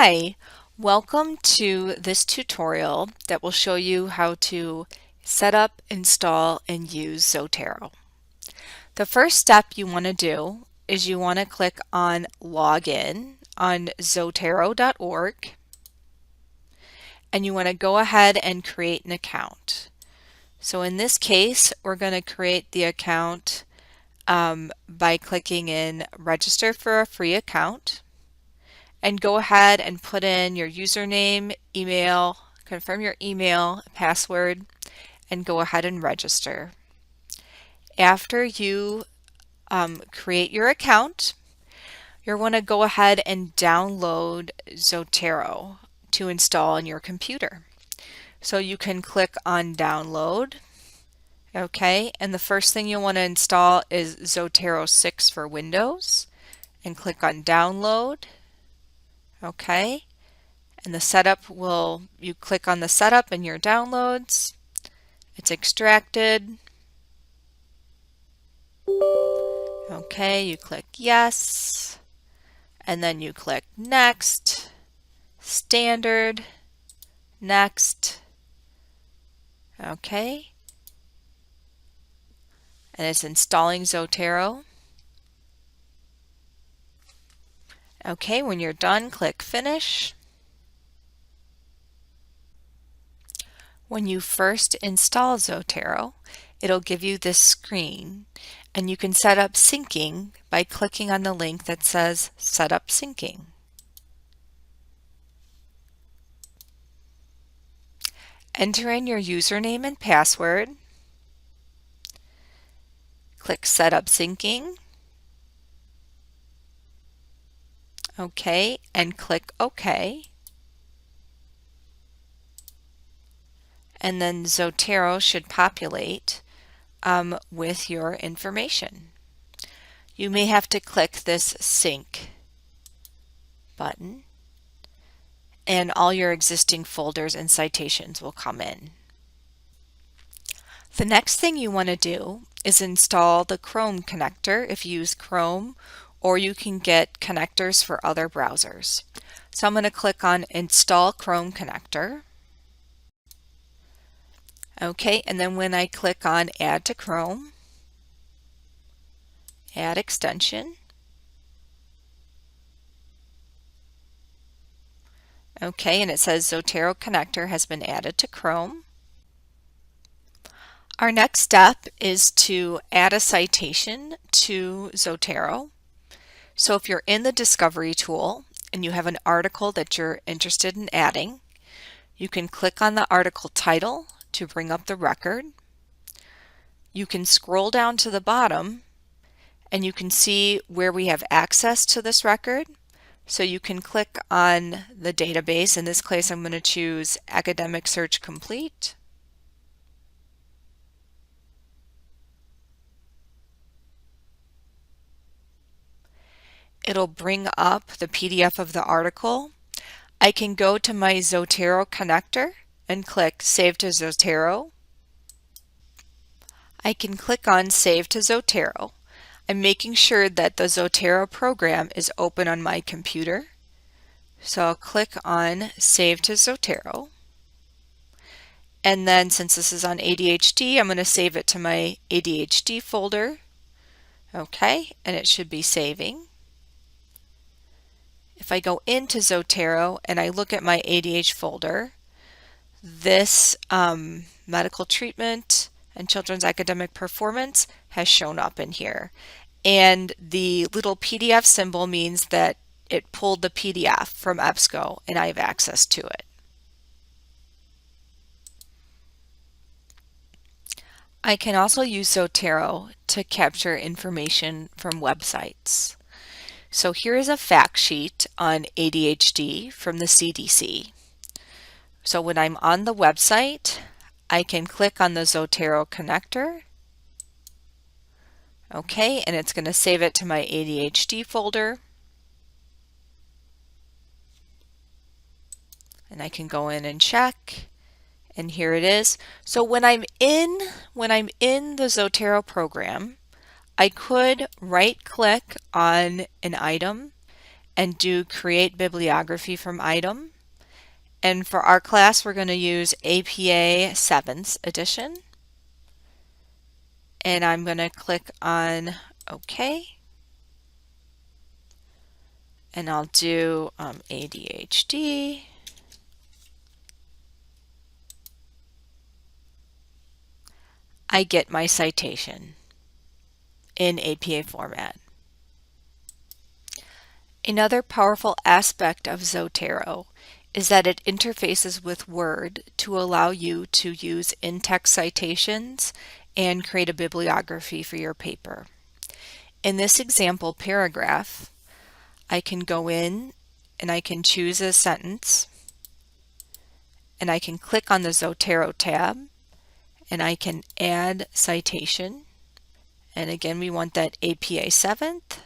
Hi, welcome to this tutorial that will show you how to set up, install, and use Zotero. The first step you want to do is you want to click on Login on Zotero.org, and you want to go ahead and create an account. So in this case, we're going to create the account by clicking in Register for a free account. And go ahead and put in your username, email, confirm your email, password, and go ahead and register. After you create your account, you're going to go ahead and download Zotero to install on your computer. So you can click on download, okay, and the first thing you'll want to install is Zotero 6 for Windows, and click on download. Okay, and the setup you click on the setup in your downloads, it's extracted. Okay, you click yes, and then you click next, standard, next, okay, and it's installing Zotero. Okay, when you're done, click finish. When you first install Zotero, it'll give you this screen, and you can set up syncing by clicking on the link that says Set up Syncing. Enter in your username and password. Click Set up Syncing. Okay, and click OK. And then Zotero should populate with your information. You may have to click this Sync button, and all your existing folders and citations will come in. The next thing you want to do is install the Chrome connector if you use Chrome, or you can get connectors for other browsers. So I'm going to click on Install Chrome Connector. Okay, and then when I click on Add to Chrome, Add Extension, okay, and it says Zotero Connector has been added to Chrome. Our next step is to add a citation to Zotero. So if you're in the Discovery tool and you have an article that you're interested in adding, you can click on the article title to bring up the record. You can scroll down to the bottom and you can see where we have access to this record. So you can click on the database. In this case, I'm going to choose Academic Search Complete. It'll bring up the PDF of the article. I can go to my Zotero connector and click Save to Zotero. I can click on Save to Zotero. I'm making sure that the Zotero program is open on my computer. So I'll click on Save to Zotero. And then since this is on ADHD, I'm going to save it to my ADHD folder. Okay, and it should be saving. If I go into Zotero and I look at my ADHD folder, this medical treatment and children's academic performance has shown up in here. And the little PDF symbol means that it pulled the PDF from EBSCO and I have access to it. I can also use Zotero to capture information from websites. So here is a fact sheet on ADHD from the CDC. So when I'm on the website, I can click on the Zotero connector. Okay, and it's going to save it to my ADHD folder. And I can go in and check, and here it is. So when I'm in the Zotero program, I could right-click on an item and do create bibliography from item. And for our class, we're going to use APA 7th edition. And I'm going to click on OK. And I'll do ADHD. I get my citation in APA format. Another powerful aspect of Zotero is that it interfaces with Word to allow you to use in-text citations and create a bibliography for your paper. In this example paragraph, I can go in and I can choose a sentence, and I can click on the Zotero tab, and I can add citation. And again, we want that APA 7th.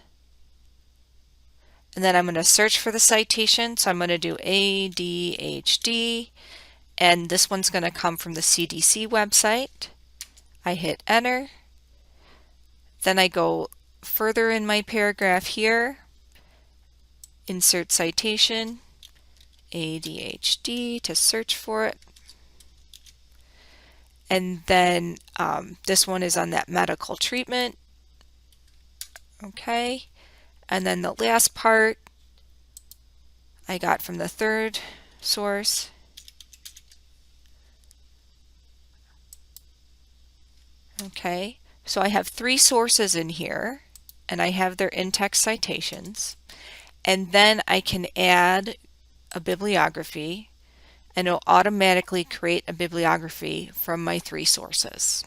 And then I'm going to search for the citation. So I'm going to do ADHD. And this one's going to come from the CDC website. I hit enter. Then I go further in my paragraph here. Insert citation, ADHD, to search for it. And then this one is on that medical treatment. Okay. And then the last part I got from the third source. Okay. So I have 3 sources in here, and I have their in-text citations. And then I can add a bibliography, and it'll automatically create a bibliography from my 3 sources.